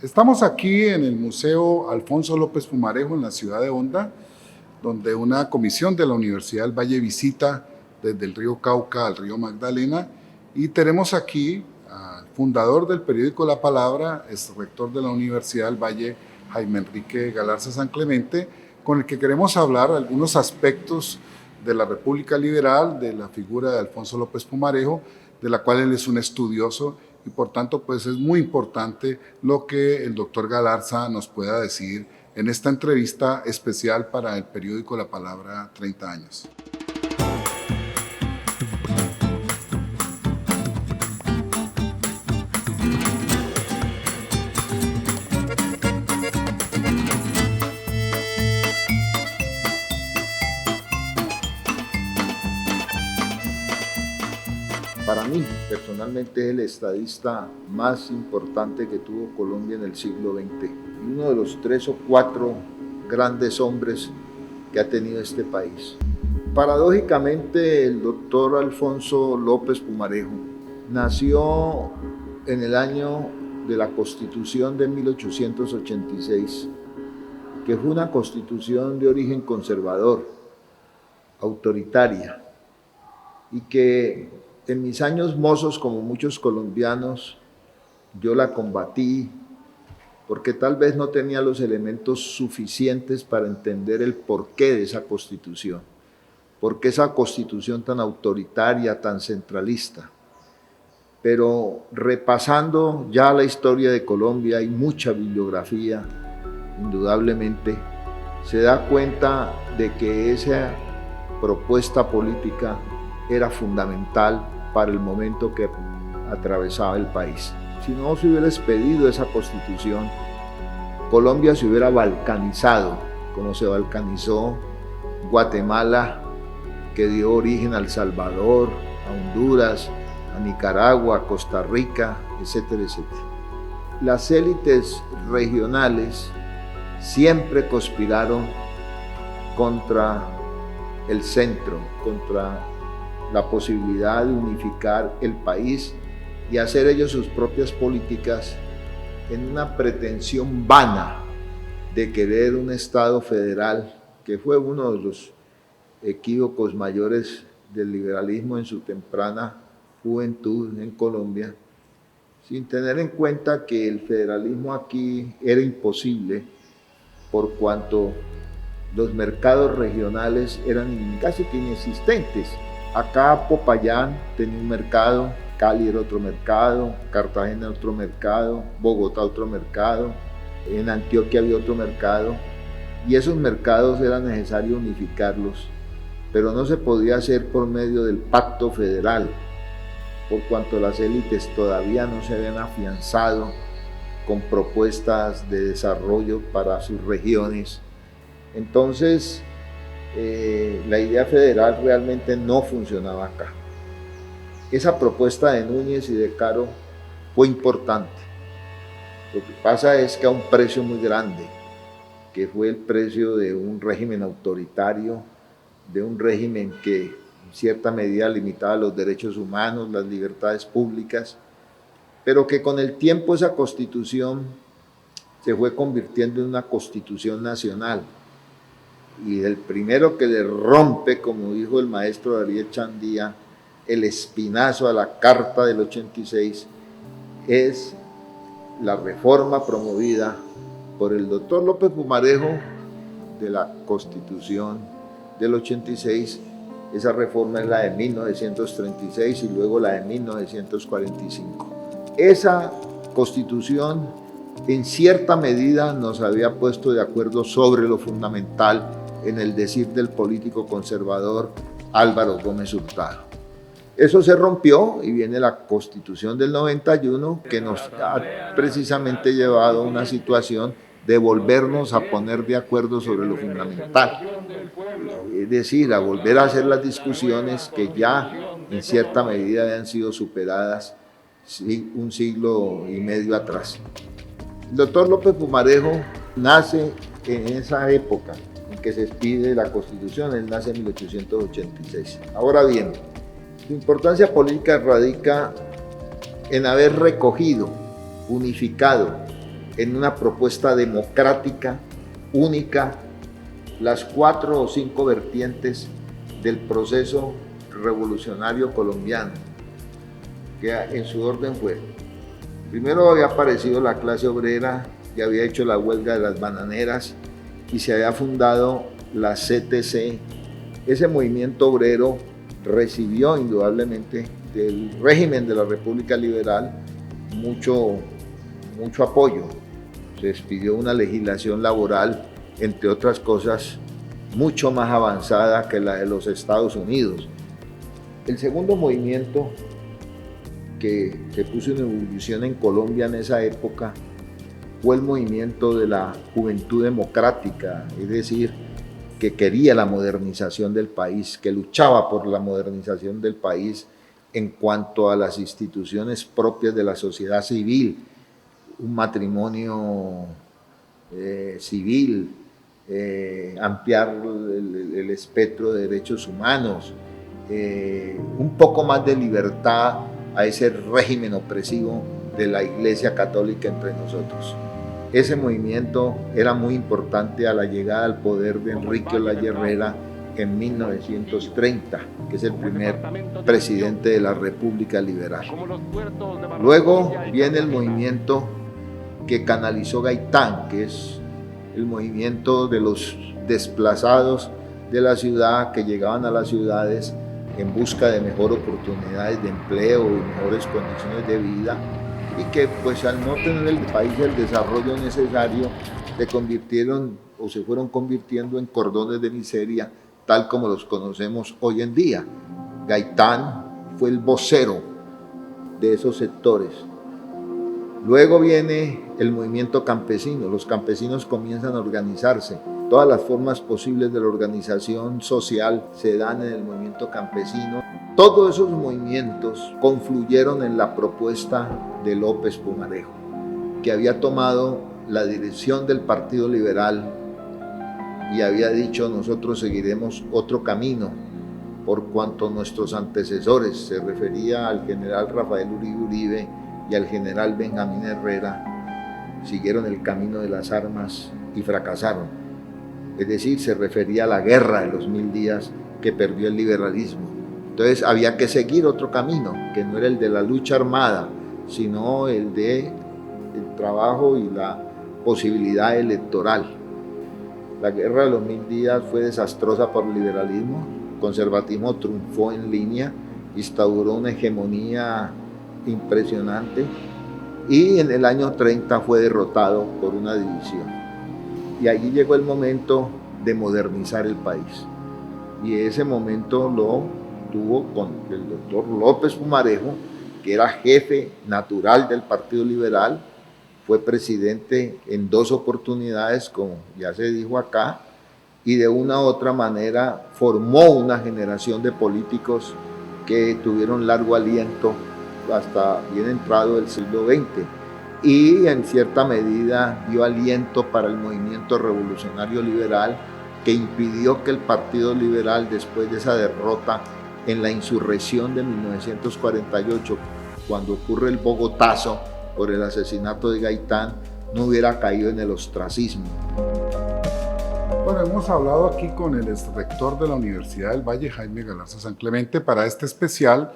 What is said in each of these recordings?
Estamos aquí en el Museo Alfonso López Pumarejo en la ciudad de Honda, donde una comisión de la Universidad del Valle visita desde el río Cauca al río Magdalena, y tenemos aquí al fundador del periódico La Palabra, es rector de la Universidad del Valle, Jaime Enrique Galarza San Clemente, con el que queremos hablar algunos aspectos de la República Liberal, de la figura de Alfonso López Pumarejo, de la cual él es un estudioso, y por tanto pues es muy importante lo que el doctor Galarza nos pueda decir en esta entrevista especial para el periódico La Palabra 30 años. Para mí, personalmente, es el estadista más importante que tuvo Colombia en el siglo XX y uno de los 3 o 4 grandes hombres que ha tenido este país. Paradójicamente, el doctor Alfonso López Pumarejo nació en el año de la Constitución de 1886, que fue una constitución de origen conservador, autoritaria, y que en mis años mozos, como muchos colombianos, yo la combatí porque tal vez no tenía los elementos suficientes para entender el porqué de esa constitución, por qué esa constitución tan autoritaria, tan centralista. Pero repasando ya la historia de Colombia, hay mucha bibliografía, indudablemente, se da cuenta de que esa propuesta política era fundamental para el momento que atravesaba el país. Si no se hubiera expedido esa constitución, Colombia se hubiera balcanizado, como se balcanizó Guatemala, que dio origen a El Salvador, a Honduras, a Nicaragua, a Costa Rica, etcétera, etcétera. Las élites regionales siempre conspiraron contra el centro, contra la posibilidad de unificar el país y hacer ellos sus propias políticas en una pretensión vana de querer un Estado federal, que fue uno de los equívocos mayores del liberalismo en su temprana juventud en Colombia, sin tener en cuenta que el federalismo aquí era imposible por cuanto los mercados regionales eran casi que inexistentes. Acá Popayán tenía un mercado, Cali era otro mercado, Cartagena otro mercado, Bogotá otro mercado, en Antioquia había otro mercado, y esos mercados era necesario unificarlos, pero no se podía hacer por medio del pacto federal, por cuanto las élites todavía no se habían afianzado con propuestas de desarrollo para sus regiones. Entonces, la idea federal realmente no funcionaba acá. Esa propuesta de Núñez y de Caro fue importante. Lo que pasa es que a un precio muy grande, que fue el precio de un régimen autoritario, de un régimen que en cierta medida limitaba los derechos humanos, las libertades públicas, pero que con el tiempo esa constitución se fue convirtiendo en una constitución nacional. Y el primero que le rompe, como dijo el maestro Ariel Chandía, el espinazo a la Carta del 86 es la reforma promovida por el doctor López Pumarejo de la Constitución del 86. Esa reforma es la de 1936 y luego la de 1945. Esa Constitución en cierta medida nos había puesto de acuerdo sobre lo fundamental en el decir del político conservador Álvaro Gómez Hurtado. Eso se rompió y viene la Constitución del 91, que nos ha precisamente llevado a una situación de volvernos a poner de acuerdo sobre lo fundamental. Es decir, a volver a hacer las discusiones que ya en cierta medida habían sido superadas un siglo y medio atrás. El doctor López Pumarejo nace en esa época en que se expide la Constitución, él nace en 1886. Ahora bien, su importancia política radica en haber recogido, unificado en una propuesta democrática, única, las 4 o 5 vertientes del proceso revolucionario colombiano, que en su orden fue: primero había aparecido la clase obrera, que había hecho la huelga de las bananeras y se había fundado la CTC. Ese movimiento obrero recibió indudablemente del régimen de la República Liberal mucho apoyo. Se despidió una legislación laboral, entre otras cosas, mucho más avanzada que la de los Estados Unidos. El segundo movimiento que se puso en ebullición en Colombia en esa época fue el movimiento de la Juventud Democrática, es decir, que quería la modernización del país, que luchaba por la modernización del país en cuanto a las instituciones propias de la sociedad civil, un matrimonio civil, ampliar el espectro de derechos humanos, un poco más de libertad a ese régimen opresivo de la Iglesia Católica entre nosotros. Ese movimiento era muy importante a la llegada al poder de Enrique Olaya Herrera en 1930, que es el primer presidente de la República Liberal. Luego viene el movimiento que canalizó Gaitán, que es el movimiento de los desplazados de la ciudad que llegaban a las ciudades en busca de mejores oportunidades de empleo y mejores condiciones de vida, y que pues al no tener el país el desarrollo necesario se fueron convirtiendo en cordones de miseria tal como los conocemos hoy en día. Gaitán fue el vocero de esos sectores. Luego viene el movimiento campesino. Los campesinos comienzan a organizarse. Todas las formas posibles de la organización social se dan en el movimiento campesino. Todos esos movimientos confluyeron en la propuesta de López Pumarejo, que había tomado la dirección del Partido Liberal y había dicho: nosotros seguiremos otro camino, por cuanto nuestros antecesores, se refería al general Rafael Uribe Uribe y al general Benjamín Herrera, siguieron el camino de las armas y fracasaron. Es decir, se refería a la guerra de los 1000 días que perdió el liberalismo. Entonces había que seguir otro camino, que no era el de la lucha armada, sino el de el trabajo y la posibilidad electoral. La guerra de los 1000 días fue desastrosa para el liberalismo. El conservatismo triunfó en línea, instauró una hegemonía impresionante y en el año 30 fue derrotado por una división. Y allí llegó el momento de modernizar el país. Y ese momento lo tuvo con el doctor López Pumarejo, que era jefe natural del Partido Liberal, fue presidente en 2 oportunidades, como ya se dijo acá, y de una u otra manera formó una generación de políticos que tuvieron largo aliento hasta bien entrado el siglo XX. Y en cierta medida dio aliento para el movimiento revolucionario liberal, que impidió que el Partido Liberal, después de esa derrota en la insurrección de 1948, cuando ocurre el Bogotazo por el asesinato de Gaitán, no hubiera caído en el ostracismo. Bueno, hemos hablado aquí con el exrector de la Universidad del Valle, Jaime Galarza San Clemente, para este especial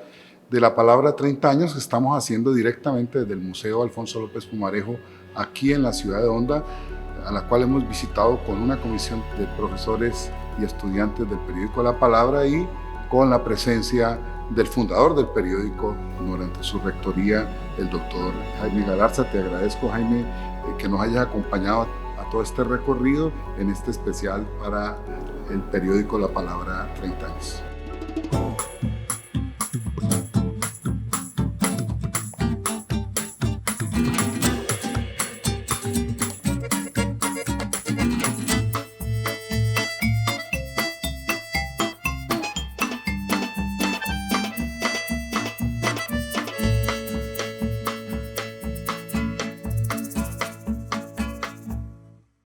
de la palabra 30 años que estamos haciendo directamente desde el Museo Alfonso López Pumarejo, aquí en la ciudad de Honda, a la cual hemos visitado con una comisión de profesores y estudiantes del periódico La Palabra y con la presencia del fundador del periódico durante su rectoría, el doctor Jaime Galarza. Te agradezco, Jaime, que nos hayas acompañado a todo este recorrido en este especial para el periódico La Palabra 30 años.